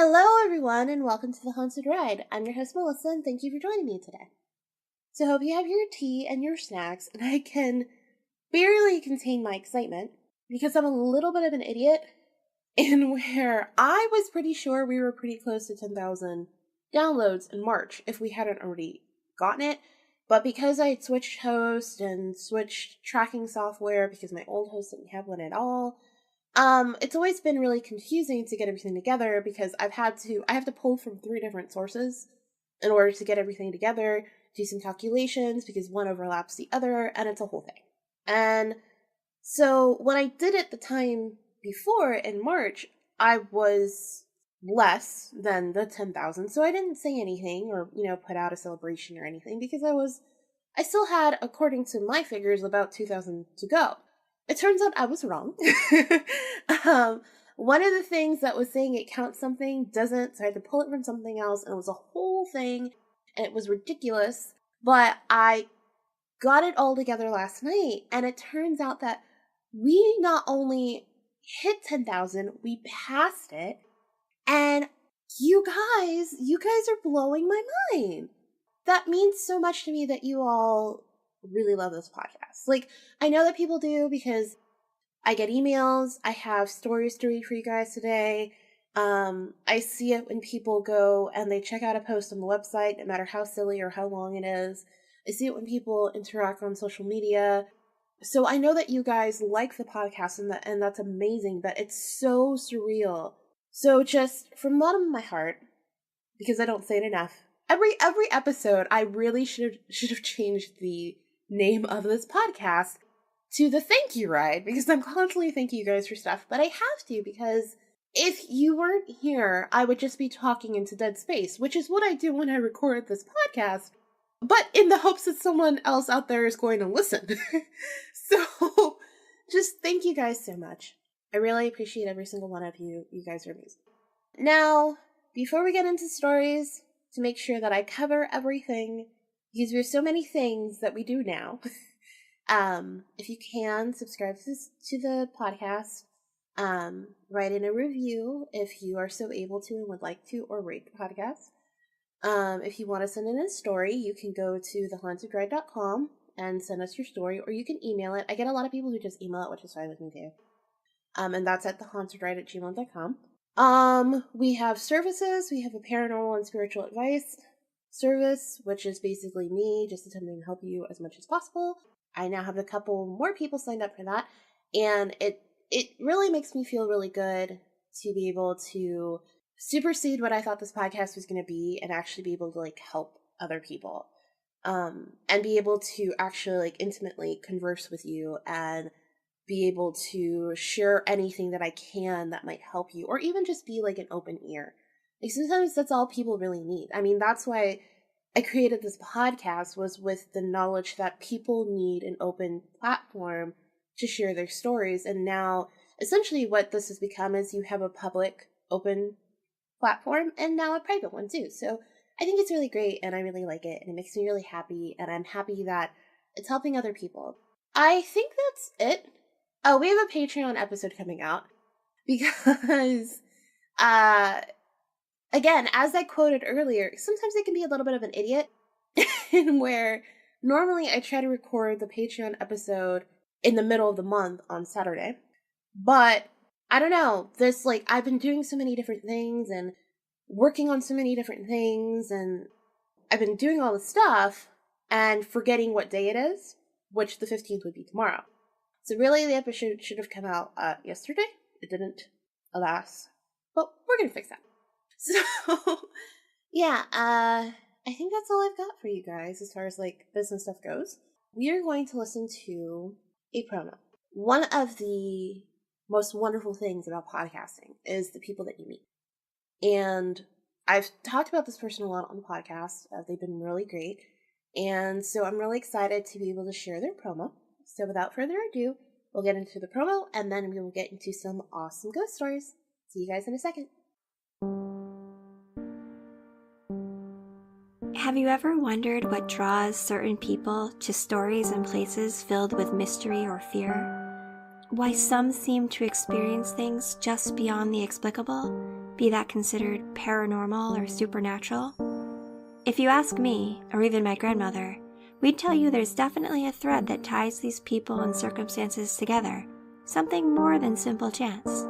Hello, everyone, and welcome to The Haunted Ride. I'm your host, Melissa, and thank you for joining me today. So I hope you have your tea and your snacks, and I can barely contain my excitement because I'm a little bit of an idiot in where I was pretty sure we were pretty close to 10,000 downloads in March if we hadn't already gotten it. But because I had switched host and switched tracking software because my old host didn't have one at all, it's always been really confusing to get everything together because I have to pull from 3 different sources in order to get everything together, do some calculations because one overlaps the other, and it's a whole thing. And so when I did it the time before in March, I was less than the 10,000, so I didn't say anything or, put out a celebration or anything because I still had, according to my figures, about 2,000 to go. It turns out I was wrong. One of the things that was saying it counts something doesn't, so I had to pull it from something else, and it was a whole thing, and it was ridiculous, but I got it all together last night, and it turns out that we not only hit 10,000, we passed it, and you guys are blowing my mind. That means so much to me that you all really love this podcast. Like, I know that people do because I get emails, I have stories to read for you guys today. I see it when people go and they check out a post on the website, no matter how silly or how long it is. I see it when people interact on social media. So I know that you guys like the podcast, and that's amazing, but it's so surreal. So just from the bottom of my heart, because I don't say it enough, every episode I really should have changed the name of this podcast to the thank you ride, because I'm constantly thanking you guys for stuff, but I have to, because if you weren't here, I would just be talking into dead space, which is what I do when I record this podcast, but in the hopes that someone else out there is going to listen. So just thank you guys so much. I really appreciate every single one of you. You guys are amazing. Now, before we get into stories, to make sure that I cover everything, because we have so many things that we do now, if you can, subscribe to the podcast, write in a review if you are so able to and would like to, or rate the podcast. If you want to send in a story, you can go to thehauntedride.com and send us your story, or you can email it. I get a lot of people who just email it, which is fine with me too. And that's at thehauntedride@gmail.com. We have services. We have a paranormal and spiritual advice service, which is basically me just attempting to help you as much as possible. I now have a couple more people signed up for that, and it really makes me feel really good to be able to supersede what I thought this podcast was going to be and actually be able to help other people, and be able to actually intimately converse with you and be able to share anything that I can that might help you, or even just be an open ear. Sometimes that's all people really need. I mean, that's why I created this podcast, was with the knowledge that people need an open platform to share their stories. And now, essentially what this has become is you have a public open platform and now a private one too. So I think it's really great, and I really like it, and it makes me really happy, and I'm happy that it's helping other people. I think that's it. Oh, we have a Patreon episode coming out because, again, as I quoted earlier, sometimes I can be a little bit of an idiot in where normally I try to record the Patreon episode in the middle of the month on Saturday, but I don't know, I've been doing so many different things and working on so many different things, and I've been doing all this stuff and forgetting what day it is, which the 15th would be tomorrow. So really, the episode should have come out yesterday. It didn't, alas. But we're going to fix that. So, yeah, I think that's all I've got for you guys as far as business stuff goes. We are going to listen to a promo. One of the most wonderful things about podcasting is the people that you meet. And I've talked about this person a lot on the podcast. They've been really great. And so I'm really excited to be able to share their promo. So without further ado, we'll get into the promo, and then we will get into some awesome ghost stories. See you guys in a second. Have you ever wondered what draws certain people to stories and places filled with mystery or fear? Why some seem to experience things just beyond the explicable, be that considered paranormal or supernatural? If you ask me, or even my grandmother, we'd tell you there's definitely a thread that ties these people and circumstances together, something more than simple chance.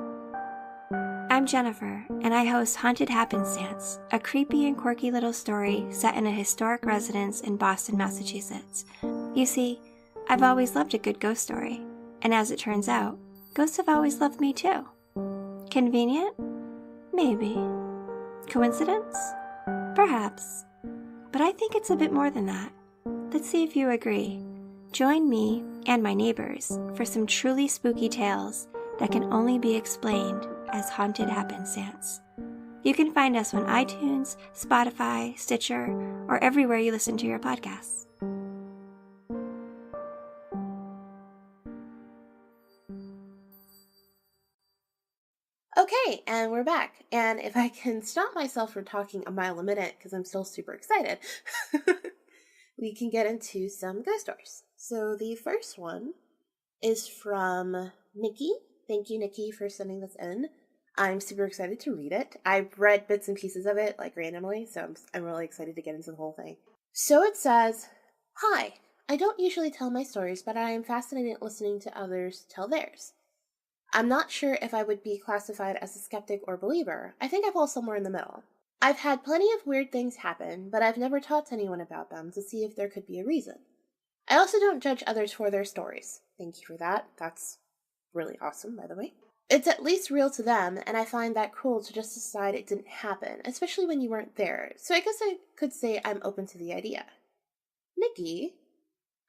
I'm Jennifer, and I host Haunted Happenstance, a creepy and quirky little story set in a historic residence in Boston, Massachusetts. You see, I've always loved a good ghost story, and as it turns out, ghosts have always loved me too. Convenient? Maybe. Coincidence? Perhaps. But I think it's a bit more than that. Let's see if you agree. Join me and my neighbors for some truly spooky tales that can only be explained as Haunted Happenstance. You can find us on iTunes, Spotify, Stitcher, or everywhere you listen to your podcasts. Okay, and we're back. And if I can stop myself from talking a mile a minute, because I'm still super excited, we can get into some ghost stories. So the first one is from Nikki. Thank you, Nikki, for sending this in. I'm super excited to read it. I've read bits and pieces of it, like, randomly, so I'm really excited to get into the whole thing. So it says, "Hi, I don't usually tell my stories, but I am fascinated listening to others tell theirs. I'm not sure if I would be classified as a skeptic or believer. I think I fall somewhere in the middle. I've had plenty of weird things happen, but I've never talked to anyone about them to see if there could be a reason. I also don't judge others for their stories." Thank you for that. That's really awesome, by the way. "It's at least real to them, and I find that cruel to just decide it didn't happen, especially when you weren't there. So I guess I could say I'm open to the idea." Nikki,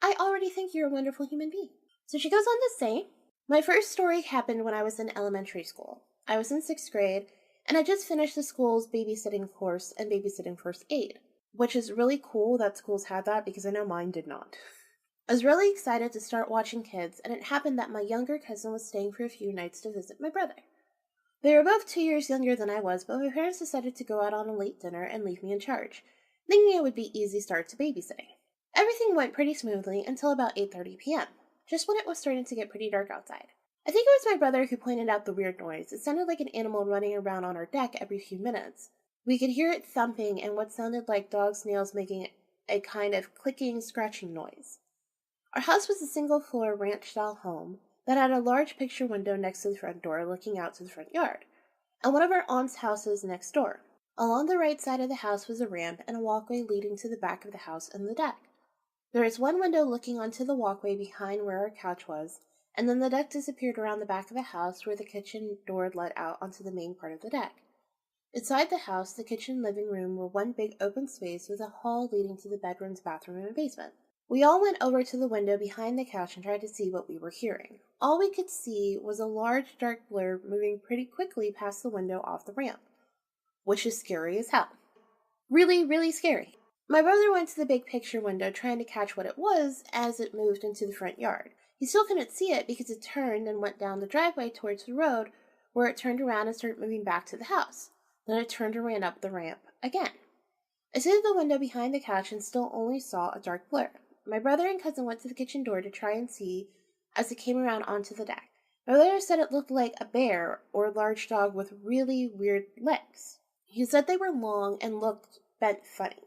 I already think you're a wonderful human being. So she goes on to say, "My first story happened when I was in elementary school. I was in 6th grade, and I just finished the school's babysitting course and babysitting first aid, which is really cool that schools had that because I know mine did not. I was really excited to start watching kids, and it happened that my younger cousin was staying for a few nights to visit my brother. They were both 2 years younger than I was, but my parents decided to go out on a late dinner and leave me in charge, thinking it would be easy start to babysitting. Everything went pretty smoothly until about 8:30 p.m., just when it was starting to get pretty dark outside. I think it was my brother who pointed out the weird noise. It sounded like an animal running around on our deck every few minutes. We could hear it thumping and what sounded like dog's nails making a kind of clicking, scratching noise. Our house was a single-floor ranch-style home that had a large picture window next to the front door looking out to the front yard, and one of our aunt's houses next door. Along the right side of the house was a ramp and a walkway leading to the back of the house and the deck. There is one window looking onto the walkway behind where our couch was, and then the deck disappeared around the back of the house where the kitchen door led out onto the main part of the deck. Inside the house, the kitchen and living room were one big open space with a hall leading to the bedrooms, bathroom, and basement. We all went over to the window behind the couch and tried to see what we were hearing. All we could see was a large dark blur moving pretty quickly past the window off the ramp, which is scary as hell. Really, really scary. My brother went to the big picture window trying to catch what it was as it moved into the front yard. He still couldn't see it because it turned and went down the driveway towards the road, where it turned around and started moving back to the house. Then it turned and ran up the ramp again. I stood at the window behind the couch and still only saw a dark blur. My brother and cousin went to the kitchen door to try and see as it came around onto the deck. My brother said it looked like a bear or a large dog with really weird legs. He said they were long and looked bent funny.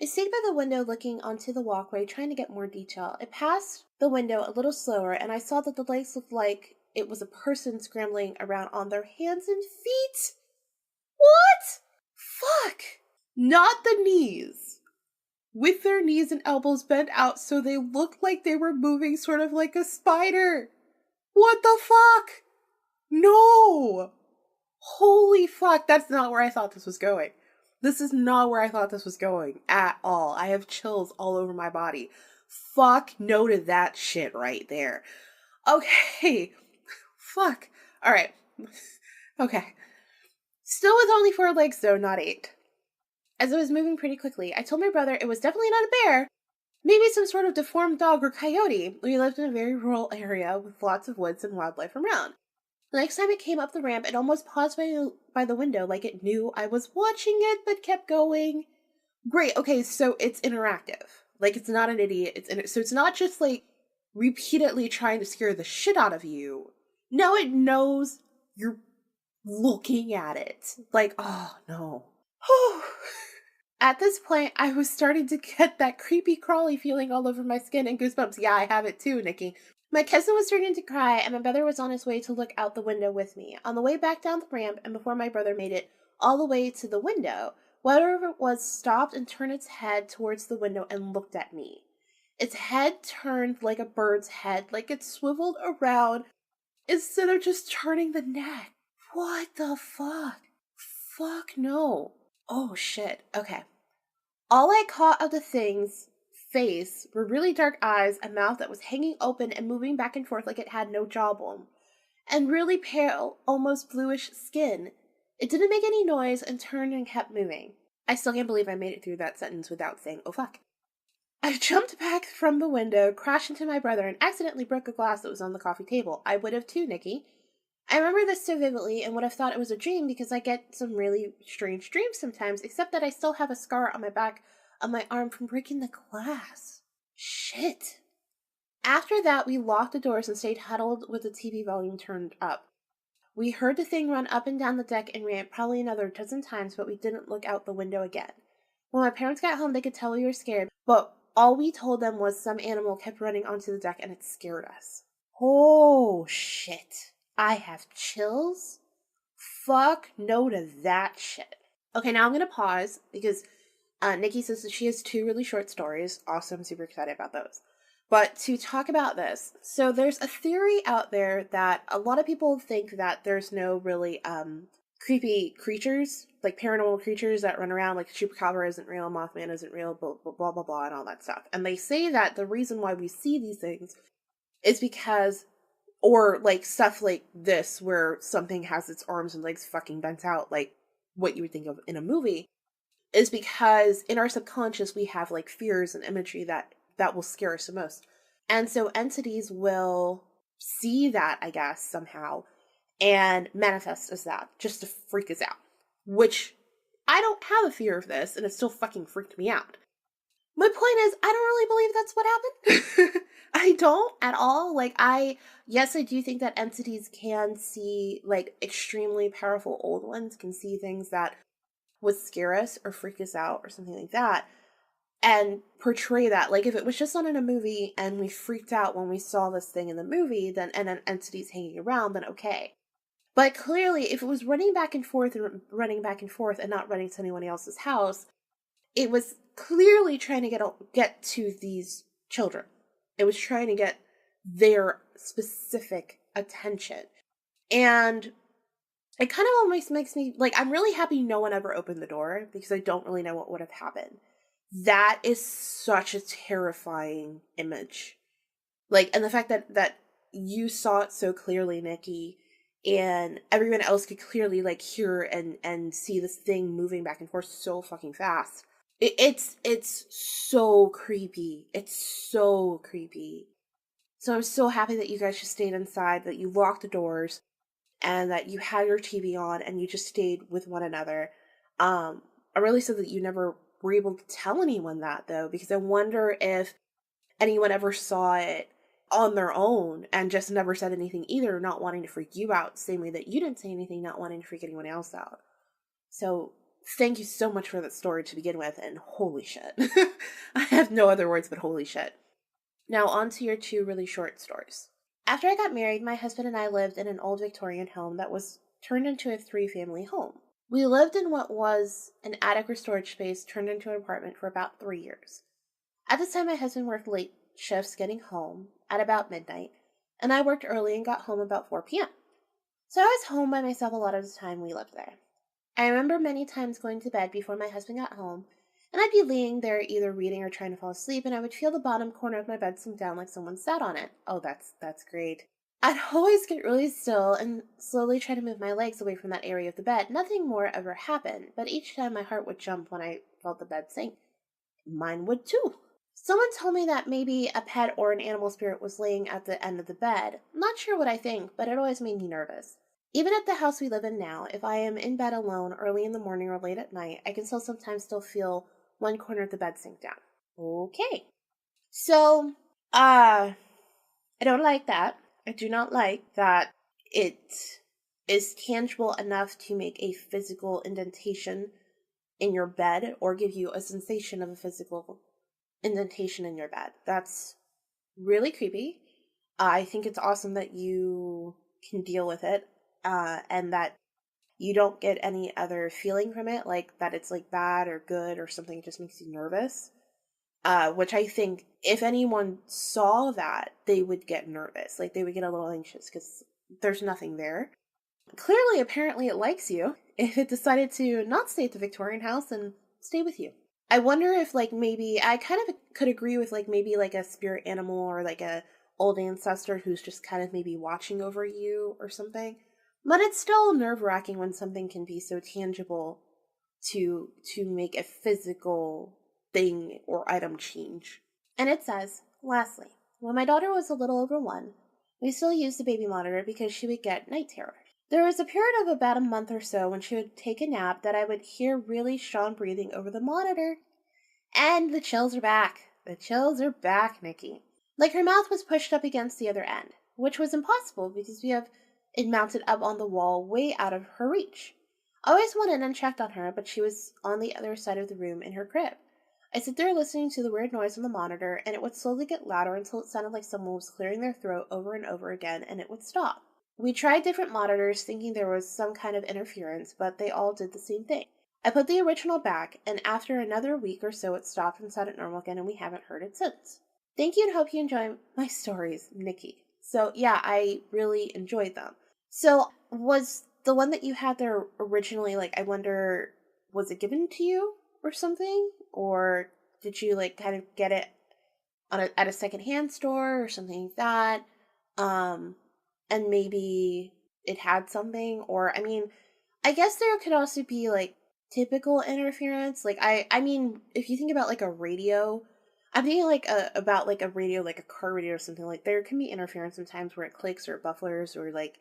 I stayed by the window looking onto the walkway trying to get more detail. I passed the window a little slower and I saw that the legs looked like it was a person scrambling around on their hands and feet. What? Fuck! Not the knees. With their knees and elbows bent out so they looked like they were moving sort of like a spider. What the fuck? No! Holy fuck, that's not where I thought this was going. This is not where I thought this was going at all. I have chills all over my body. Fuck no to that shit right there. Okay. Fuck. Alright. Okay. Still with only 4 legs though, not 8. As it was moving pretty quickly, I told my brother it was definitely not a bear, maybe some sort of deformed dog or coyote. We lived in a very rural area with lots of woods and wildlife around. The next time it came up the ramp, it almost paused by the window like it knew I was watching it, but kept going. Great, okay, so it's interactive. Like, it's not an idiot. So it's not just, like, repeatedly trying to scare the shit out of you. No, it knows you're looking at it. Like, oh no. At this point, I was starting to get that creepy crawly feeling all over my skin and goosebumps. Yeah, I have it too, Nikki. My cousin was starting to cry, and my brother was on his way to look out the window with me. On the way back down the ramp, and before my brother made it all the way to the window, whatever it was stopped and turned its head towards the window and looked at me. Its head turned like a bird's head, like it swiveled around instead of just turning the neck. What the fuck? Fuck no. Oh shit. Okay. All I caught of the thing's face were really dark eyes, a mouth that was hanging open and moving back and forth like it had no jawbone, and really pale, almost bluish skin. It didn't make any noise and turned and kept moving. I still can't believe I made it through that sentence without saying, oh fuck. I jumped back from the window, crashed into my brother, and accidentally broke a glass that was on the coffee table. I would have too, Nikki. I remember this so vividly and would have thought it was a dream because I get some really strange dreams sometimes, except that I still have a scar on my back of my arm from breaking the glass. Shit. After that, we locked the doors and stayed huddled with the TV volume turned up. We heard the thing run up and down the deck and ramp probably another dozen times, but we didn't look out the window again. When my parents got home, they could tell we were scared, but all we told them was some animal kept running onto the deck and it scared us. Oh, shit. I have chills? Fuck no to that shit. Okay, now I'm going to pause because Nikki says that she has 2 really short stories. Awesome, super excited about those. But to talk about this, so there's a theory out there that a lot of people think that there's no really creepy creatures, like paranormal creatures that run around, like Chupacabra isn't real, Mothman isn't real, blah, blah, blah, blah, blah, and all that stuff. And they say that the reason why we see these things is because, or like stuff like this, where something has its arms and legs fucking bent out, like what you would think of in a movie, is because in our subconscious we have like fears and imagery that will scare us the most. And so entities will see that, I guess, somehow, and manifest as that, just to freak us out. Which, I don't have a fear of this, and it still fucking freaked me out. My point is, I don't really believe that's what happened. I don't at all. Yes, I do think that entities can see, like, extremely powerful old ones can see things that would scare us or freak us out or something like that, and portray that. Like, if it was just on in a movie and we freaked out when we saw this thing in the movie, then and an entity's hanging around, then okay. But clearly, if it was running back and forth and not running to anyone else's house, it was clearly trying to get to these children. It was trying to get their specific attention. And it kind of almost makes me, like, I'm really happy no one ever opened the door because I don't really know what would have happened. That is such a terrifying image. Like, and the fact that you saw it so clearly, Nikki, and everyone else could clearly, like, hear and see this thing moving back and forth so fucking fast. It's so creepy. It's so creepy. So I'm so happy that you guys just stayed inside, that you locked the doors, and that you had your TV on, and you just stayed with one another. I really said that you never were able to tell anyone that, though, because I wonder if anyone ever saw it on their own and just never said anything either, not wanting to freak you out, same way that you didn't say anything, not wanting to freak anyone else out. So thank you so much for that story to begin with, and holy shit. I have no other words but holy shit. Now on to your 2 really short stories. After I got married, my husband and I lived in an old Victorian home that was turned into a 3-family home. We lived in what was an attic or storage space turned into an apartment for about 3 years. At this time, my husband worked late shifts getting home at about midnight, and I worked early and got home about 4 p.m. So I was home by myself a lot of the time we lived there. I remember many times going to bed before my husband got home, and I'd be laying there either reading or trying to fall asleep, and I would feel the bottom corner of my bed sink down like someone sat on it. Oh, that's great. I'd always get really still and slowly try to move my legs away from that area of the bed. Nothing more ever happened, but each time my heart would jump when I felt the bed sink. Mine would too. Someone told me that maybe a pet or an animal spirit was laying at the end of the bed. Not sure what I think, but it always made me nervous. Even at the house we live in now, if I am in bed alone early in the morning or late at night, I can sometimes feel one corner of the bed sink down. Okay. So, I don't like that. I do not like that it is tangible enough to make a physical indentation in your bed or give you a sensation of a physical indentation in your bed. That's really creepy. I think it's awesome that you can deal with it, and that you don't get any other feeling from it, like that it's like bad or good or something. It just makes you nervous. Which I think if anyone saw that, they would get nervous. Like, they would get a little anxious because there's nothing there. Clearly, apparently, it likes you if it decided to not stay at the Victorian house and stay with you. I wonder if, like, maybe I kind of could agree with, like, maybe like a spirit animal or like a old ancestor who's just kind of maybe watching over you or something. But it's still nerve-wracking when something can be so tangible to make a physical thing or item change. And it says, lastly, when my daughter was a little over 1, we still used the baby monitor because she would get night terrors. There was a period of about a month or so when she would take a nap that I would hear really strong breathing over the monitor. And the chills are back. The chills are back, Nikki. Like her mouth was pushed up against the other end, which was impossible because we have it mounted up on the wall way out of her reach. I always went in and checked on her, but she was on the other side of the room in her crib. I sit there listening to the weird noise on the monitor, and it would slowly get louder until it sounded like someone was clearing their throat over and over again, and it would stop. We tried different monitors, thinking there was some kind of interference, but they all did the same thing. I put the original back, and after another week or so it stopped and sounded normal again, and we haven't heard it since. Thank you and hope you enjoy my stories, Nikki. So yeah, I really enjoyed them. So was the one that you had there originally, like, I wonder, was it given to you or something? Or did you, like, kind of get it at a secondhand store or something like that? And maybe it had something, or, I mean, I guess there could also be, like, typical interference. Like, I mean, if you think about, like, a radio, I'm thinking, like, about, like, a radio, like a car radio or something. Like, there can be interference sometimes where it clicks or buffers or, like,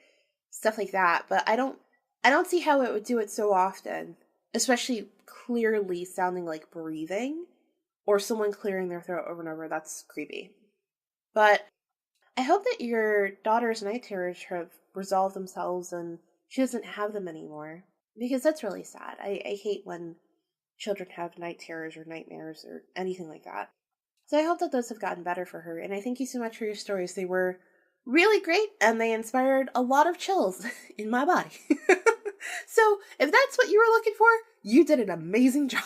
stuff like that. But I don't see how it would do it so often, especially clearly sounding like breathing or someone clearing their throat over and over. That's creepy. But I hope that your daughter's night terrors have resolved themselves and she doesn't have them anymore, because that's really sad. I hate when children have night terrors or nightmares or anything like that. So I hope that those have gotten better for her, and I thank you so much for your stories. They were really great, and they inspired a lot of chills in my body. So if that's what you were looking for, you did an amazing job.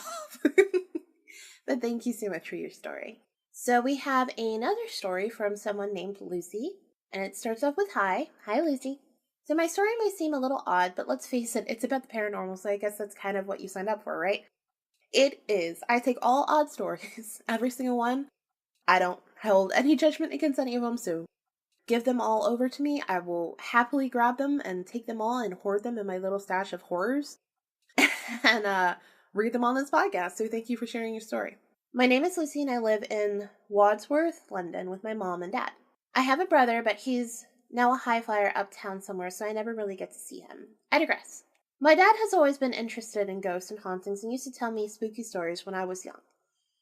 But thank you so much for your story. So we have another story from someone named Lucy, and it starts off with hi. Hi, Lucy. So my story may seem a little odd, but let's face it, it's about the paranormal, so I guess that's kind of what you signed up for, right? It is. I take all odd stories, every single one. I don't hold any judgment against any of them, so give them all over to me. I will happily grab them and take them all and hoard them in my little stash of horrors and read them on this podcast. So thank you for sharing your story. My name is Lucy and I live in Wadsworth, London with my mom and dad. I have a brother, but he's now a high flyer uptown somewhere, so I never really get to see him. I digress. My dad has always been interested in ghosts and hauntings and used to tell me spooky stories when I was young.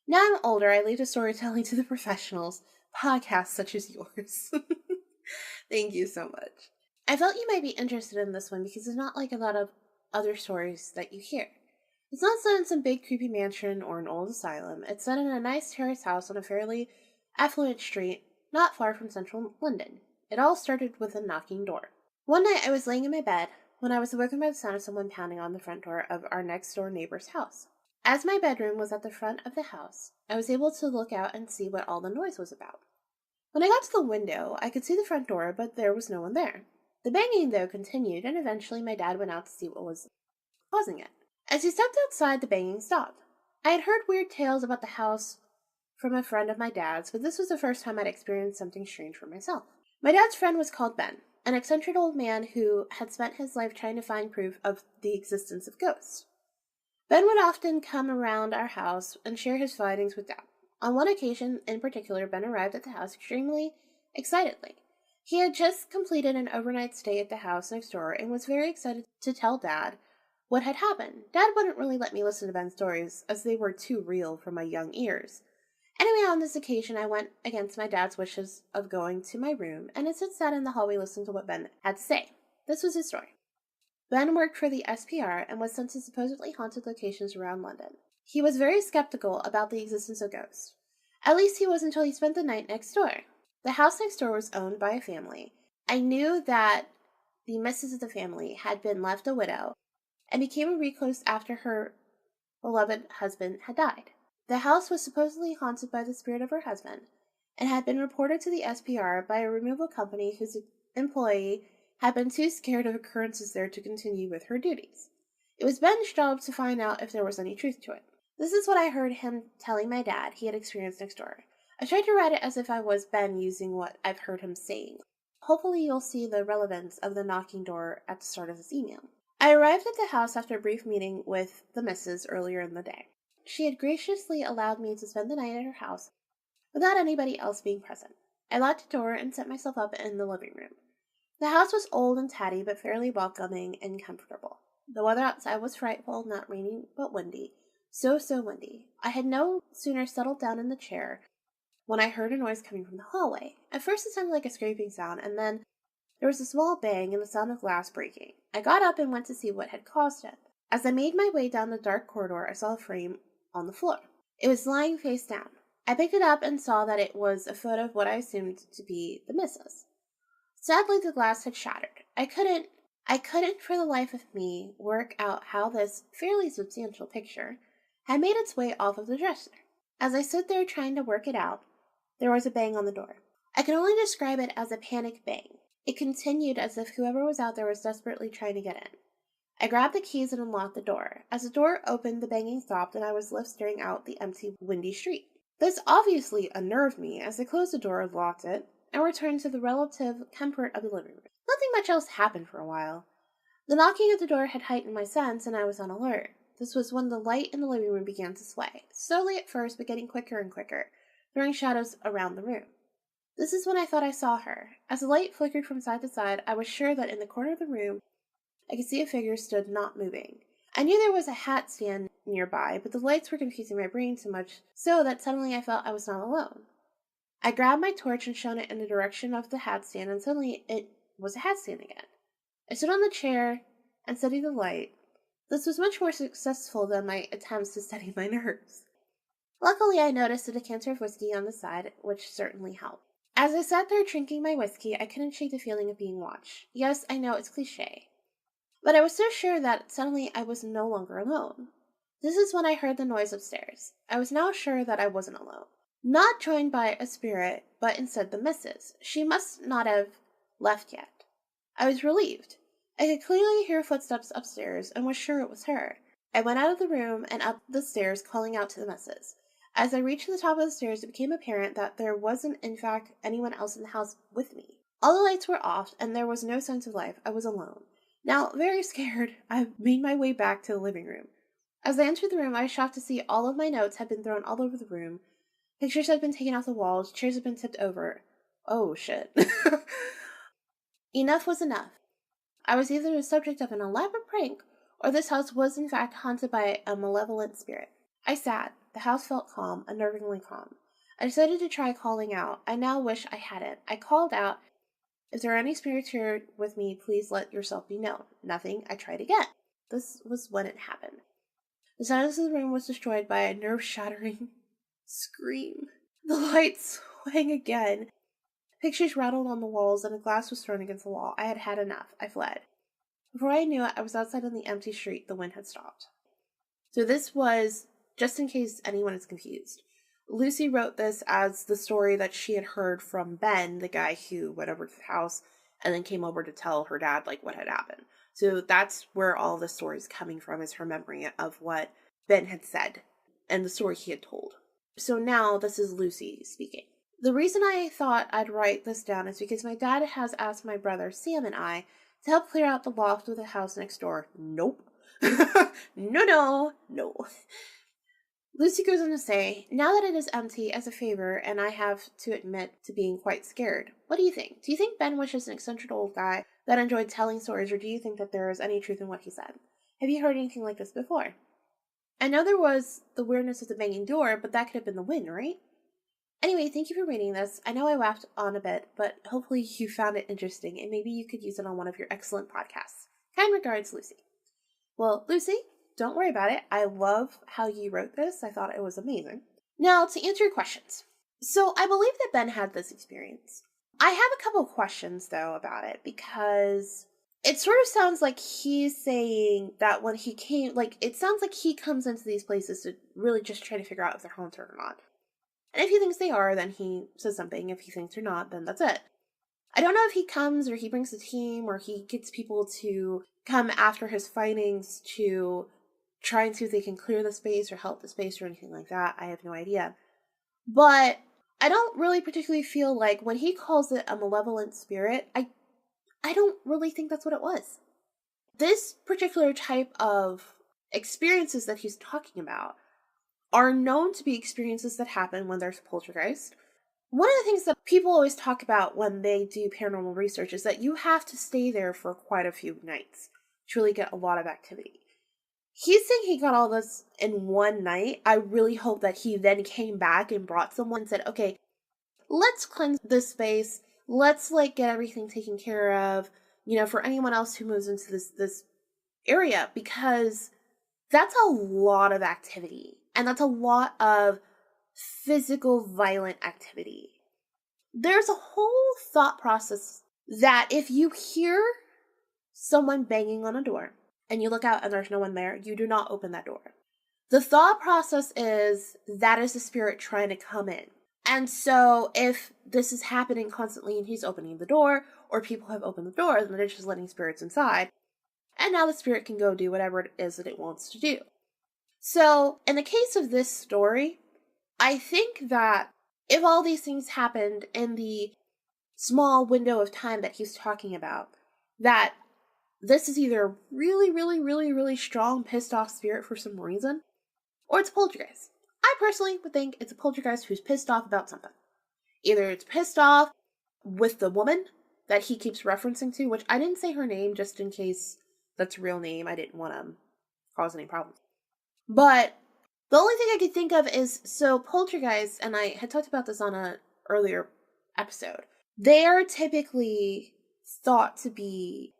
Now I'm older, I leave the storytelling to the professionals, podcasts such as yours. Thank you so much. I felt you might be interested in this one because it's not like a lot of other stories that you hear. It's not set in some big creepy mansion or an old asylum. It's set in a nice terrace house on a fairly affluent street not far from central London. It all started with a knocking door. One night I was laying in my bed when I was awoken by the sound of someone pounding on the front door of our next door neighbor's house. As my bedroom was at the front of the house, I was able to look out and see what all the noise was about. When I got to the window, I could see the front door, but there was no one there. The banging, though, continued, and eventually my dad went out to see what was causing it. As he stepped outside, the banging stopped. I had heard weird tales about the house from a friend of my dad's, but this was the first time I'd experienced something strange for myself. My dad's friend was called Ben, an eccentric old man who had spent his life trying to find proof of the existence of ghosts. Ben would often come around our house and share his findings with Dad. On one occasion, in particular, Ben arrived at the house extremely excitedly. He had just completed an overnight stay at the house next door and was very excited to tell Dad what had happened. Dad wouldn't really let me listen to Ben's stories, as they were too real for my young ears. Anyway, on this occasion, I went against my dad's wishes of going to my room, and instead sat in the hallway listening to what Ben had to say. This was his story. Ben worked for the SPR and was sent to supposedly haunted locations around London. He was very skeptical about the existence of ghosts. At least he was until he spent the night next door. The house next door was owned by a family. I knew that the missus of the family had been left a widow and became a recluse after her beloved husband had died. The house was supposedly haunted by the spirit of her husband and had been reported to the SPR by a removal company whose employee had been too scared of occurrences there to continue with her duties. It was Ben's job to find out if there was any truth to it. This is what I heard him telling my dad he had experienced next door. I tried to write it as if I was Ben using what I've heard him saying. Hopefully you'll see the relevance of the knocking door at the start of this email. I arrived at the house after a brief meeting with the missus earlier in the day. She had graciously allowed me to spend the night at her house without anybody else being present. I locked the door and set myself up in the living room. The house was old and tatty, but fairly welcoming and comfortable. The weather outside was frightful, not raining, but windy. So windy. I had no sooner settled down in the chair when I heard a noise coming from the hallway. At first it sounded like a scraping sound, and then there was a small bang and the sound of glass breaking. I got up and went to see what had caused it. As I made my way down the dark corridor, I saw a frame on the floor. It was lying face down. I picked it up and saw that it was a photo of what I assumed to be the missus. Sadly, the glass had shattered. I couldn't for the life of me work out how this fairly substantial picture had made its way off of the dresser. As I stood there trying to work it out, there was a bang on the door. I can only describe it as a panic bang. It continued as if whoever was out there was desperately trying to get in. I grabbed the keys and unlocked the door. As the door opened, the banging stopped, and I was left staring out the empty, windy street. This obviously unnerved me as I closed the door, locked it, and returned to the relative comfort of the living room. Nothing much else happened for a while. The knocking at the door had heightened my sense, and I was on alert. This was when the light in the living room began to sway, slowly at first, but getting quicker and quicker, throwing shadows around the room. This is when I thought I saw her. As the light flickered from side to side, I was sure that in the corner of the room, I could see a figure stood not moving. I knew there was a hat stand nearby, but the lights were confusing my brain so much so that suddenly I felt I was not alone. I grabbed my torch and shone it in the direction of the hat stand, and suddenly it was a hat stand again. I stood on the chair and studied the light. This was much more successful than my attempts to steady my nerves. Luckily, I noticed a decanter of whiskey on the side, which certainly helped. As I sat there drinking my whiskey, I couldn't shake the feeling of being watched. Yes, I know it's cliché, but I was so sure that suddenly I was no longer alone. This is when I heard the noise upstairs. I was now sure that I wasn't alone. Not joined by a spirit, but instead the missus. She must not have left yet. I was relieved. I could clearly hear footsteps upstairs and was sure it was her. I went out of the room and up the stairs, calling out to the missus. As I reached the top of the stairs, it became apparent that there wasn't, in fact, anyone else in the house with me. All the lights were off, and there was no sense of life. I was alone. Now, very scared, I made my way back to the living room. As I entered the room, I was shocked to see all of my notes had been thrown all over the room. Pictures had been taken off the walls, chairs had been tipped over. Oh, shit. Enough was enough. I was either the subject of an elaborate prank, or this house was in fact haunted by a malevolent spirit. I sat. The house felt calm, unnervingly calm. I decided to try calling out. I now wish I hadn't. I called out, "If there are any spirits here with me, please let yourself be known." Nothing. I tried again. This was when it happened. The silence of the room was destroyed by a nerve-shattering scream. The lights swang again. Pictures rattled on the walls, and a glass was thrown against the wall. I had had enough. I fled. Before I knew it, I was outside on the empty street. The wind had stopped. So this was, just in case anyone is confused, Lucy wrote this as the story that she had heard from Ben, the guy who went over to the house and then came over to tell her dad, like, what had happened. So that's where all the story is coming from, is her memory of what Ben had said and the story he had told. So now this is Lucy speaking. The reason I thought I'd write this down is because my dad has asked my brother Sam and I to help clear out the loft of the house next door. Nope. No. Lucy goes on to say, now that it is empty, as a favor, and I have to admit to being quite scared, what do you think? Do you think Ben was just an eccentric old guy that enjoyed telling stories, or do you think that there is any truth in what he said? Have you heard anything like this before? I know there was the weirdness of the banging door, but that could have been the wind, right? Anyway, thank you for reading this. I know I waffled on a bit, but hopefully you found it interesting, and maybe you could use it on one of your excellent podcasts. Kind regards, Lucy. Well, Lucy, don't worry about it. I love how you wrote this. I thought it was amazing. Now, to answer your questions. So, I believe that Ben had this experience. I have a couple of questions, though, about it, because it sort of sounds like he's saying that when he came, like, it sounds like he comes into these places to really just try to figure out if they're haunted or not. And if he thinks they are, then he says something. If he thinks they're not, then that's it. I don't know if he comes or he brings a team or he gets people to come after his findings to try and see if they can clear the space or help the space or anything like that. I have no idea. But I don't really particularly feel like when he calls it a malevolent spirit, I don't really think that's what it was. This particular type of experiences that he's talking about are known to be experiences that happen when there's a poltergeist. One of the things that people always talk about when they do paranormal research is that you have to stay there for quite a few nights to really get a lot of activity. He's saying he got all this in one night. I really hope that he then came back and brought someone and said, okay, let's cleanse this space. Let's get everything taken care of, for anyone else who moves into this area, because that's a lot of activity. And that's a lot of physical, violent activity. There's a whole thought process that if you hear someone banging on a door and you look out and there's no one there, you do not open that door. The thought process is that is the spirit trying to come in. And so if this is happening constantly and he's opening the door, or people have opened the door, then they're just letting spirits inside. And now the spirit can go do whatever it is that it wants to do. So in the case of this story, I think that if all these things happened in the small window of time that he's talking about, that this is either a really, really, really, really strong pissed off spirit for some reason, or it's a poltergeist. I personally would think it's a poltergeist who's pissed off about something. Either it's pissed off with the woman that he keeps referencing to, which I didn't say her name just in case that's a real name. I didn't want to cause any problems. But the only thing I could think of is, so poltergeists, and I had talked about this on an earlier episode, they are typically thought to be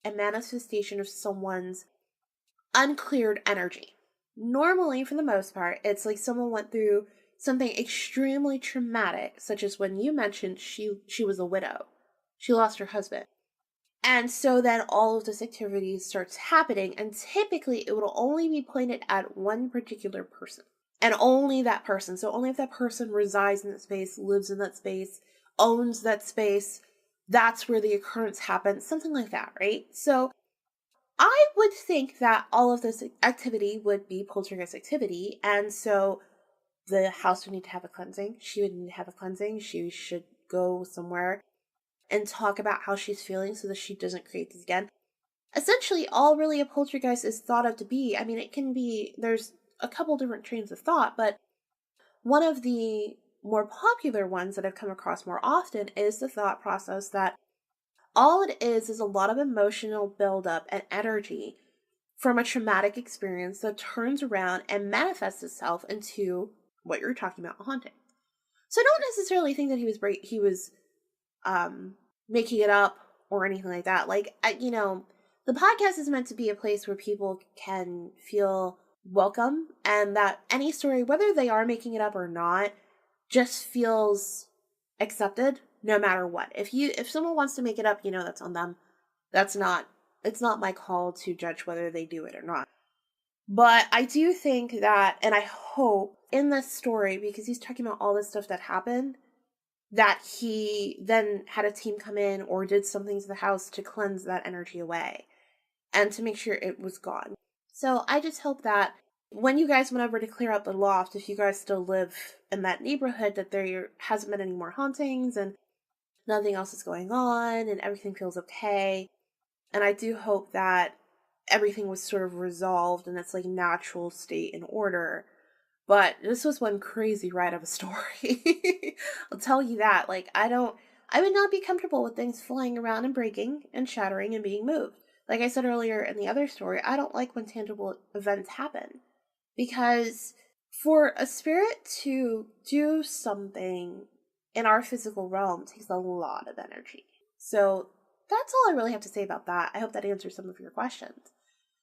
a manifestation of someone's uncleared energy. Normally, for the most part, it's like someone went through something extremely traumatic, such as when you mentioned she was a widow. She lost her husband. And so then all of this activity starts happening, and typically it will only be pointed at one particular person. And only that person. So only if that person resides in that space, lives in that space, owns that space, that's where the occurrence happens, something like that, right? So I would think that all of this activity would be poltergeist activity, and so the house would need to have a cleansing. She would need to have a cleansing. She should go somewhere and talk about how she's feeling so that she doesn't create this again. Essentially, all really a poltergeist is thought of to be, I mean, it can be, there's a couple different trains of thought, but one of the more popular ones that I've come across more often is the thought process that all it is a lot of emotional buildup and energy from a traumatic experience that turns around and manifests itself into what you're talking about, a haunting. So I don't necessarily think that he was making it up or anything like that. The podcast is meant to be a place where people can feel welcome, and that any story, whether they are making it up or not, just feels accepted no matter what. If someone wants to make it up, that's on them. It's not my call to judge whether they do it or not. But I do think that, and I hope in this story, because he's talking about all this stuff that happened, that he then had a team come in or did something to the house to cleanse that energy away and to make sure it was gone. So I just hope that when you guys went over to clear out the loft, if you guys still live in that neighborhood, that there hasn't been any more hauntings and nothing else is going on and everything feels okay. And I do hope that everything was sort of resolved in its natural state and order. But this was one crazy ride of a story. I'll tell you that. I would not be comfortable with things flying around and breaking and shattering and being moved. Like I said earlier in the other story, I don't like when tangible events happen. Because for a spirit to do something in our physical realm takes a lot of energy. So that's all I really have to say about that. I hope that answers some of your questions.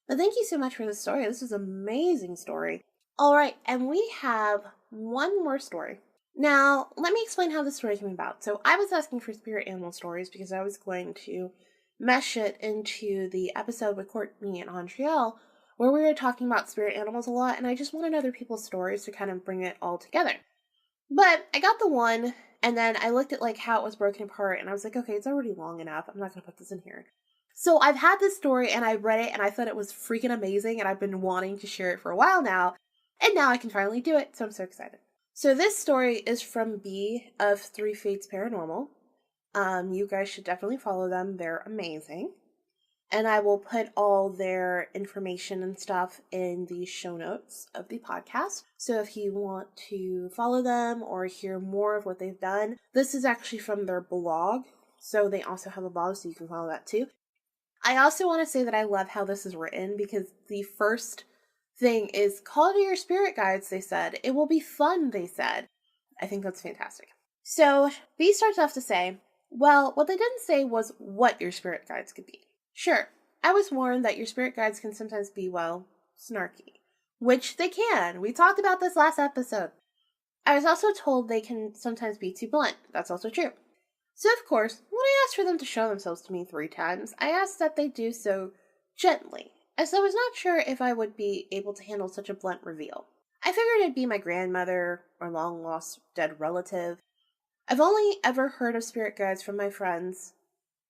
But thank you so much for this story. This is an amazing story. All right, and we have one more story. Now, let me explain how this story came about. So I was asking for spirit animal stories because I was going to mesh it into the episode with Courtney and Andrielle, where we were talking about spirit animals a lot, and I just wanted other people's stories to kind of bring it all together. But I got the one, and then I looked at like how it was broken apart, and I was like, okay, it's already long enough. I'm not going to put this in here. So I've had this story, and I read it, and I thought it was freaking amazing, and I've been wanting to share it for a while now, and now I can finally do it, so I'm so excited. So this story is from B of Three Fates Paranormal. You guys should definitely follow them. They're amazing. And I will put all their information and stuff in the show notes of the podcast. So if you want to follow them or hear more of what they've done, this is actually from their blog. So they also have a blog, so you can follow that too. I also want to say that I love how this is written because the first thing is call to your spirit guides, they said. It will be fun, they said. I think that's fantastic. So B starts off to say, well, what they didn't say was what your spirit guides could be. Sure, I was warned that your spirit guides can sometimes be, well, snarky. Which they can. We talked about this last episode. I was also told they can sometimes be too blunt. That's also true. So, of course, when I asked for them to show themselves to me 3 times, I asked that they do so gently, as I was not sure if I would be able to handle such a blunt reveal. I figured it'd be my grandmother or long-lost dead relative. I've only ever heard of spirit guides from my friends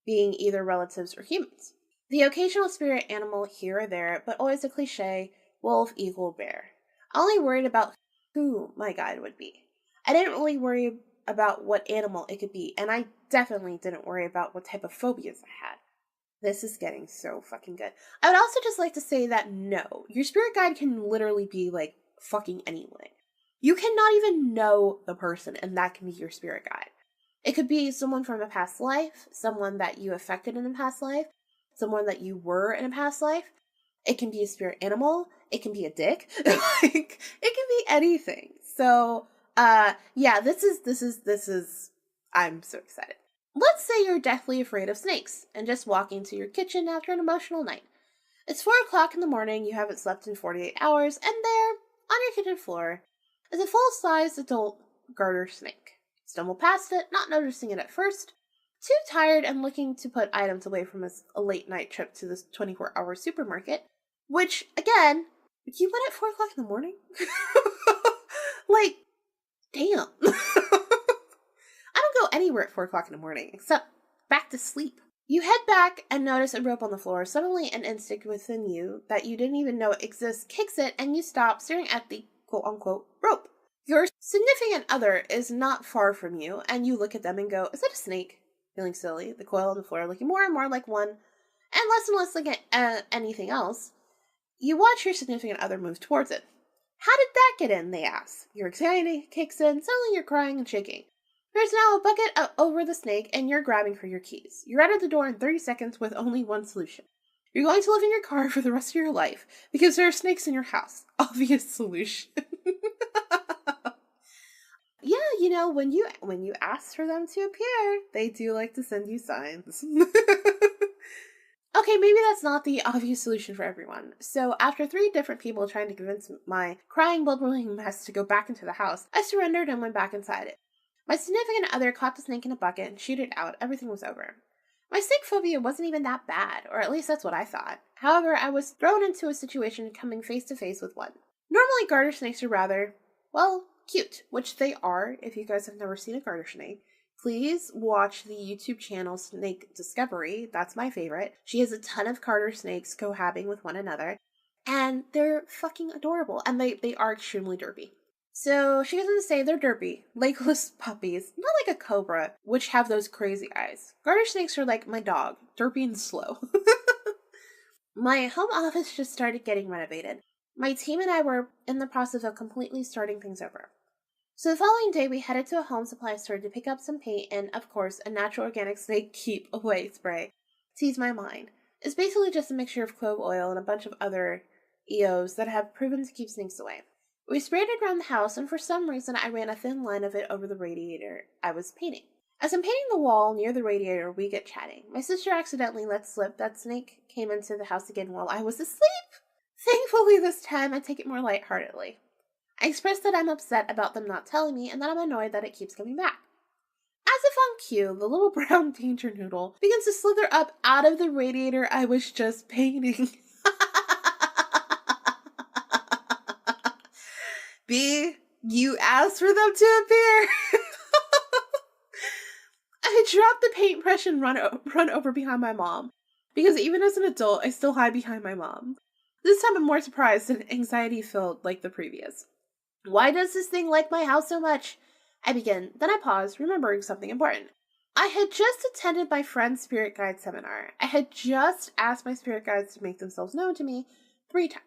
being either relatives or humans. The occasional spirit animal here or there, but always a cliche, wolf, eagle, bear. I only worried about who my guide would be. I didn't really worry about what animal it could be, and I definitely didn't worry about what type of phobias I had. This is getting so fucking good. I would also just like to say that no, your spirit guide can literally be like fucking anyone. You cannot even know the person, and that can be your spirit guide. It could be someone from a past life, someone that you affected in a past life, someone that you were in a past life. It can be a spirit animal. It can be a dick. Like, it can be anything. So, yeah, this is, I'm so excited. Let's say you're deathly afraid of snakes and just walk into your kitchen after an emotional night. It's 4 o'clock in the morning, you haven't slept in 48 hours, and there, on your kitchen floor, is a full-sized adult garter snake. Stumble past it, not noticing it at first, too tired and looking to put items away from a late-night trip to this 24-hour supermarket, which, again, you went at 4 o'clock in the morning? Like, damn. I don't go anywhere at 4 o'clock in the morning, except back to sleep. You head back and notice a rope on the floor. Suddenly, an instinct within you that you didn't even know exists kicks it, and you stop staring at the quote-unquote rope. Your significant other is not far from you, and you look at them and go, is that a snake? Feeling silly, the coil on the floor looking more and more like one, and less like anything else. You watch your significant other move towards it. How did that get in, they ask. Your anxiety kicks in, suddenly you're crying and shaking. There's now a bucket over the snake, and you're grabbing for your keys. You're out of the door in 30 seconds with only one solution. You're going to live in your car for the rest of your life, because there are snakes in your house. Obvious solution. Yeah, you know, when you ask for them to appear, they do like to send you signs. Okay, maybe that's not the obvious solution for everyone. So after 3 different people trying to convince my crying, blubbering mess to go back into the house, I surrendered and went back inside it. My significant other caught the snake in a bucket and shooed it out. Everything was over. My snake phobia wasn't even that bad, or at least that's what I thought. However, I was thrown into a situation coming face to face with one. Normally, garter snakes are rather, well, cute, which they are. If you guys have never seen a garter snake, please watch the YouTube channel Snake Discovery. That's my favorite. She has a ton of garter snakes cohabiting with one another, and they're fucking adorable, and they are extremely derpy. So she goes on to say they're derpy, legless puppies, not like a cobra, which have those crazy eyes. Garter snakes are like my dog, derpy and slow. My home office just started getting renovated. My team and I were in the process of completely starting things over. So the following day, we headed to a home supply store to pick up some paint and, of course, a natural organic snake keep away spray. To ease my mind. It's basically just a mixture of clove oil and a bunch of other EOs that have proven to keep snakes away. We sprayed it around the house, and for some reason I ran a thin line of it over the radiator I was painting. As I'm painting the wall near the radiator, we get chatting. My sister accidentally let slip that Snake came into the house again while I was asleep. Thankfully, this time I take it more lightheartedly. I express that I'm upset about them not telling me and that I'm annoyed that it keeps coming back. As if on cue, the little brown danger noodle begins to slither up out of the radiator I was just painting. B, you asked for them to appear. I drop the paintbrush and run over behind my mom, because even as an adult, I still hide behind my mom. This time I'm more surprised and anxiety-filled like the previous. Why does this thing like my house so much? I begin, then I pause, remembering something important. I had just attended my friend's spirit guide seminar. I had just asked my spirit guides to make themselves known to me 3 times.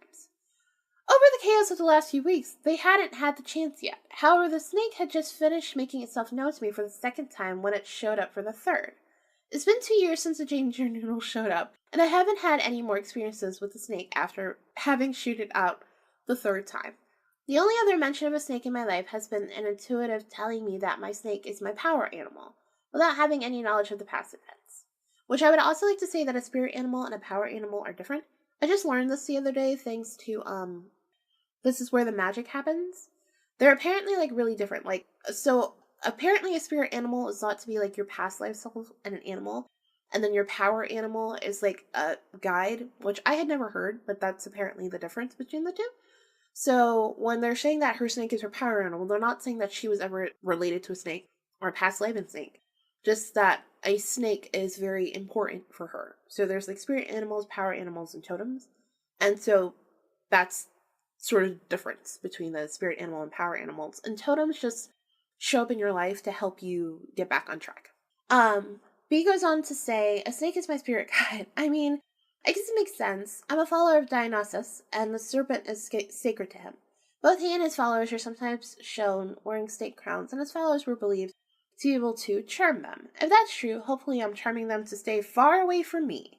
Over the chaos of the last few weeks, they hadn't had the chance yet. However, the snake had just finished making itself known to me for the 2nd time when it showed up for the 3rd. It's been 2 years since the Danger Noodle showed up, and I haven't had any more experiences with the snake after having shooed it out the 3rd time. The only other mention of a snake in my life has been an intuitive telling me that my snake is my power animal, without having any knowledge of the past events. Which I would also like to say that a spirit animal and a power animal are different. I just learned this the other day thanks to, This Is Where the Magic Happens. They're apparently, really different. So, apparently a spirit animal is thought to be, your past life self and an animal. And then your power animal is, a guide, which I had never heard, but that's apparently the difference between the two. So, when they're saying that her snake is her power animal, they're not saying that she was ever related to a snake or a past life in snake. Just that a snake is very important for her. So, there's, spirit animals, power animals, and totems. And so, that's sort of difference between the spirit animal and power animals. And totems just show up in your life to help you get back on track. B goes on to say, a snake is my spirit guide. I mean, I guess it makes sense. I'm a follower of Dionysus, and the serpent is sacred to him. Both he and his followers are sometimes shown wearing snake crowns, and his followers were believed to be able to charm them. If that's true, hopefully I'm charming them to stay far away from me.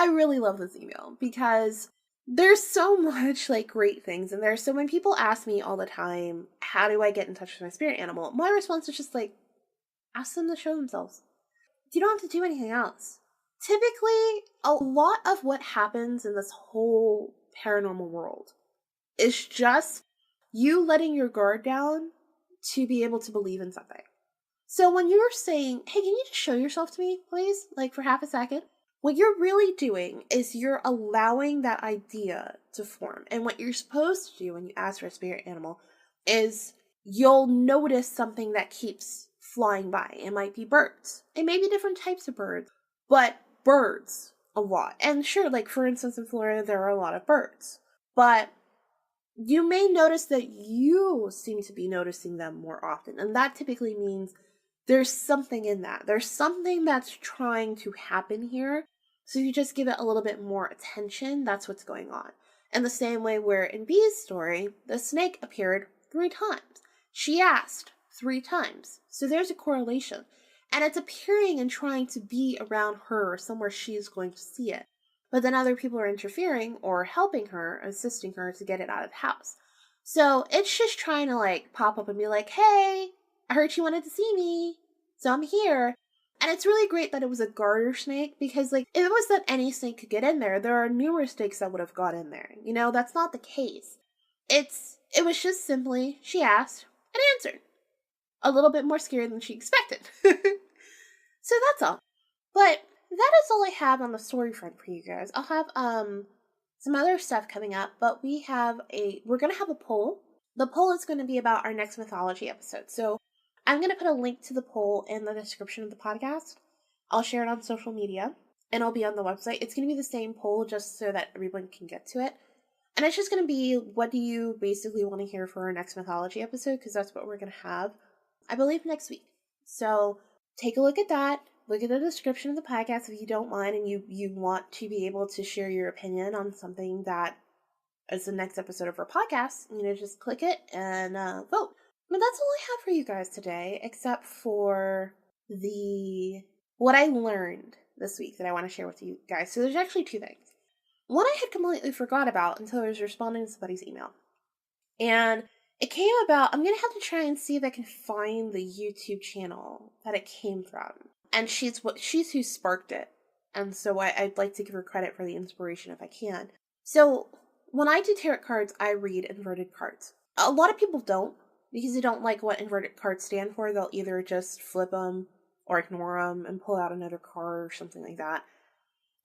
I really love this email because there's so much great things in there. So when people ask me all the time, how do I get in touch with my spirit animal? My response is just ask them to show themselves. You don't have to do anything else. Typically, a lot of what happens in this whole paranormal world is just you letting your guard down to be able to believe in something. So when you're saying, hey, can you just show yourself to me, please? For half a second. What you're really doing is you're allowing that idea to form. And what you're supposed to do when you ask for a spirit animal is you'll notice something that keeps flying by. It might be birds. It may be different types of birds, but birds a lot. And sure, for instance, in Florida, there are a lot of birds. But you may notice that you seem to be noticing them more often. And that typically means there's something in that. There's something that's trying to happen here. So you just give it a little bit more attention. That's what's going on. And the same way where in B's story, the snake appeared 3 times. She asked 3 times. So there's a correlation. And it's appearing and trying to be around her somewhere she's going to see it. But then other people are interfering or helping her, assisting her to get it out of the house. So it's just trying to pop up and be hey, I heard you wanted to see me, so I'm here. And it's really great that it was a garter snake, because if it was that any snake could get in there are numerous snakes that would have got in there. That's not the case. It was just simply, she asked and answered. A little bit more scary than she expected. So that's all. But that is all I have on the story front for you guys. I'll have some other stuff coming up, but we're going to have a poll. The poll is going to be about our next mythology episode. So I'm going to put a link to the poll in the description of the podcast. I'll share it on social media, and I'll be on the website. It's going to be the same poll just so that everyone can get to it. And it's just going to be, what do you basically want to hear for our next mythology episode? Because that's what we're going to have, I believe, next week. So take a look at that. Look at the description of the podcast if you don't mind and you want to be able to share your opinion on something that is the next episode of our podcast. Just click it and vote. But that's all I have for you guys today, except for what I learned this week that I want to share with you guys. So there's actually 2 things. One I had completely forgot about until I was responding to somebody's email. And It came about, I'm going to have to try and see if I can find the YouTube channel that it came from. And she's who sparked it. And so I'd like to give her credit for the inspiration if I can. So when I do tarot cards, I read inverted cards. A lot of people don't, because they don't like what inverted cards stand for. They'll either just flip them or ignore them and pull out another card or something like that.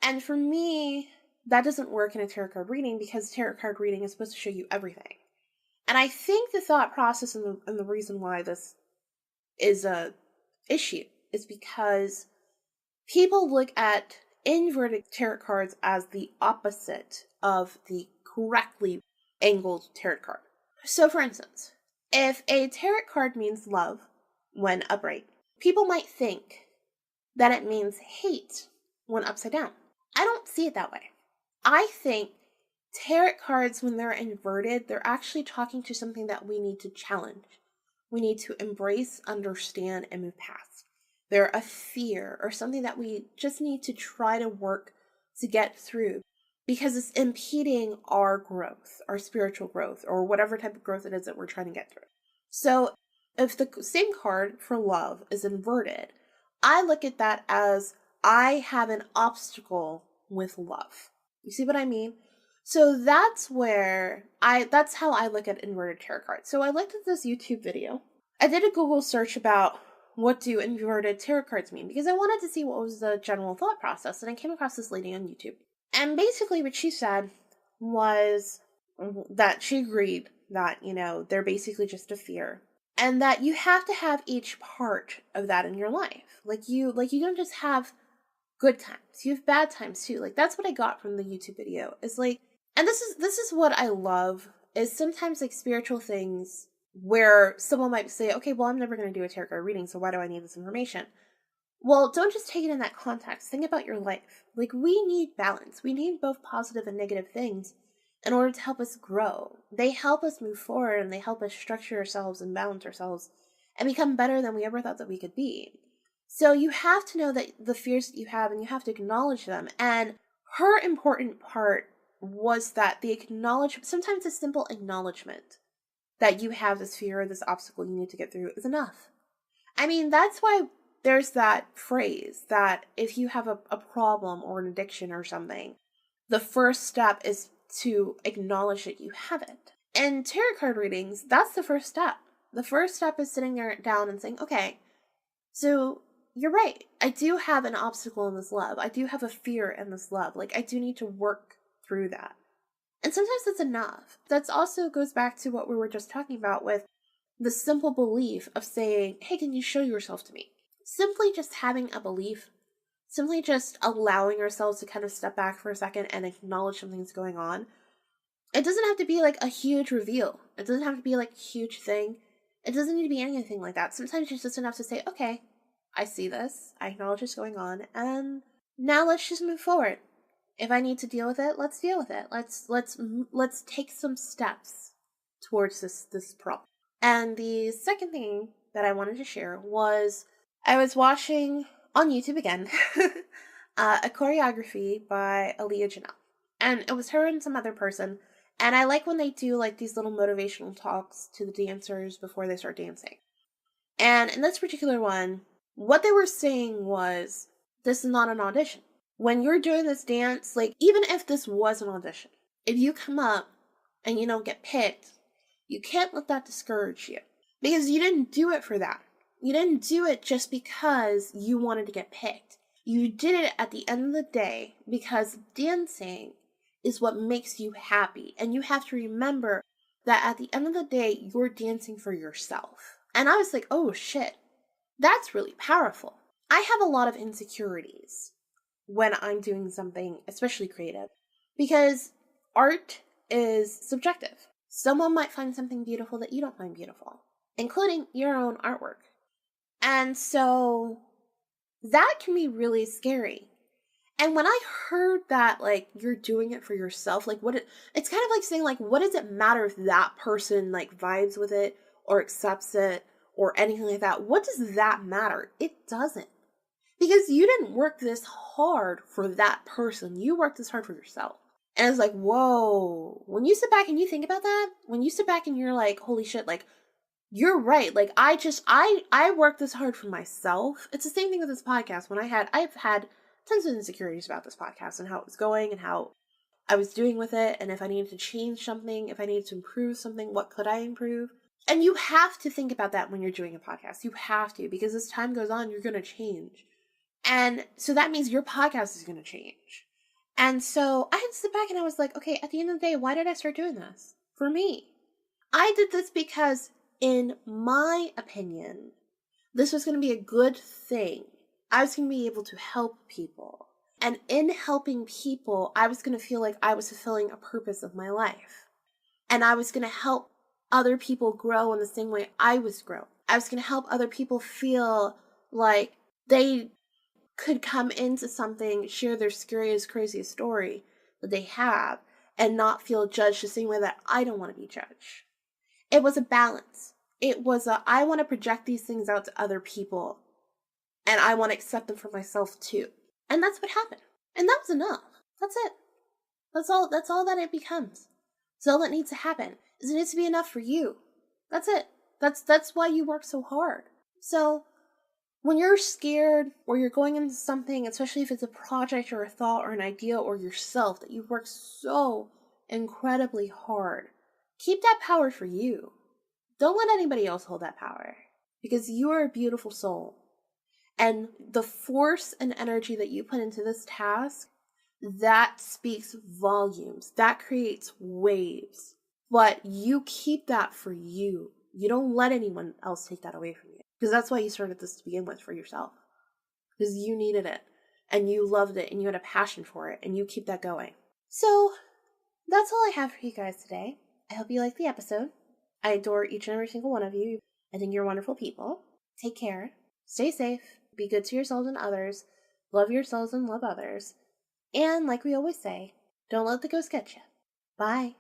And for me, that doesn't work in a tarot card reading, because tarot card reading is supposed to show you everything. And I think the thought process and the reason why this is a issue is because people look at inverted tarot cards as the opposite of the correctly angled tarot card. So for instance, if a tarot card means love when upright, people might think that it means hate when upside down. I don't see it that way. I think tarot cards, when they're inverted, they're actually talking to something that we need to challenge. We need to embrace, understand, and move past. They're a fear or something that we just need to try to work to get through, because it's impeding our growth, our spiritual growth, or whatever type of growth it is that we're trying to get through. So if the same card for love is inverted, I look at that as I have an obstacle with love. You see what I mean? So that's how I look at inverted tarot cards. So I looked at this YouTube video. I did a Google search about what do inverted tarot cards mean, because I wanted to see what was the general thought process, and I came across this lady on YouTube. And basically what she said was that she agreed that, they're basically just a fear. And that you have to have each part of that in your life. Like you don't just have good times. You have bad times too. Like, that's what I got from the YouTube video. Is like, and this is what I love, is sometimes like spiritual things where someone might say, okay, well, I'm never going to do a tarot card reading, so why do I need this information? Well, don't just take it in that context. Think about your life. Like, we need balance. We need both positive and negative things in order to help us grow. They help us move forward, and they help us structure ourselves and balance ourselves and become better than we ever thought that we could be. So you have to know that the fears that you have, and you have to acknowledge them. And her important part was that sometimes a simple acknowledgement that you have this fear or this obstacle you need to get through is enough. I mean, that's why there's that phrase that if you have a problem or an addiction or something, the first step is to acknowledge that you have it. In tarot card readings, that's the first step. The first step is sitting there down and saying, okay, so you're right. I do have an obstacle in this love. I do have a fear in this love. Like, I do need to work through that. And sometimes that's enough. That also goes back to what we were just talking about with the simple belief of saying, hey, can you show yourself to me? Simply just having a belief, simply just allowing ourselves to kind of step back for a second and acknowledge something's going on. It doesn't have to be like a huge reveal. It doesn't have to be like a huge thing. It doesn't need to be anything like that. Sometimes it's just enough to say, okay, I see this, I acknowledge what's going on, and now let's just move forward. If I need to deal with it, let's deal with it. Let's take some steps towards this problem. And the second thing that I wanted to share was I was watching on YouTube again a choreography by Aaliyah Janelle, and it was her and some other person. And I like when they do like these little motivational talks to the dancers before they start dancing. And in this particular one, what they were saying was, this is not an audition. When you're doing this dance, like, even if this was an audition, if you come up and you don't get picked, you can't let that discourage you. Because you didn't do it for that. You didn't do it just because you wanted to get picked. You did it at the end of the day because dancing is what makes you happy. And you have to remember that at the end of the day, you're dancing for yourself. And I was like, oh shit. That's really powerful. I have a lot of insecurities when I'm doing something, especially creative, because art is subjective. Someone might find something beautiful that you don't find beautiful, including your own artwork. And so that can be really scary. And when I heard that, like, you're doing it for yourself, like, it's kind of like saying, like, what does it matter if that person, like, vibes with it or accepts it? Or anything like that. What does that matter? It doesn't. Because you didn't work this hard for that person. You worked this hard for yourself. And it's like, whoa. When you sit back and you think about that, when you sit back and you're like, holy shit, like, you're right. Like, I worked this hard for myself. It's the same thing with this podcast. I've had tons of insecurities about this podcast and how it was going and how I was doing with it. And if I needed to change something, if I needed to improve something, what could I improve? And you have to think about that when you're doing a podcast. You have to, because as time goes on, you're going to change. And so that means your podcast is going to change. And so I had to sit back and I was like, okay, at the end of the day, why did I start doing this? For me. I did this because, in my opinion, this was going to be a good thing. I was going to be able to help people. And in helping people, I was going to feel like I was fulfilling a purpose of my life. And I was going to help other people grow in the same way I was growing. I was going to help other people feel like they could come into something, share their scariest, craziest story that they have, and not feel judged the same way that I don't want to be judged. It was a balance. It was I want to project these things out to other people, and I want to accept them for myself too. And that's what happened. And that was enough. That's it. That's all that it becomes. That's all that needs to happen. Is it needs to be enough for you. That's it. That's why you work so hard. So when you're scared or you're going into something, especially if it's a project or a thought or an idea or yourself that you've worked so incredibly hard, keep that power for you. Don't let anybody else hold that power, because you are a beautiful soul. And the force and energy that you put into this task, that speaks volumes. That creates waves. But you keep that for you. You don't let anyone else take that away from you. Because that's why you started this to begin with, for yourself. Because you needed it. And you loved it. And you had a passion for it. And you keep that going. So, that's all I have for you guys today. I hope you liked the episode. I adore each and every single one of you. I think you're wonderful people. Take care. Stay safe. Be good to yourselves and others. Love yourselves and love others. And like we always say, don't let the ghost get you. Bye.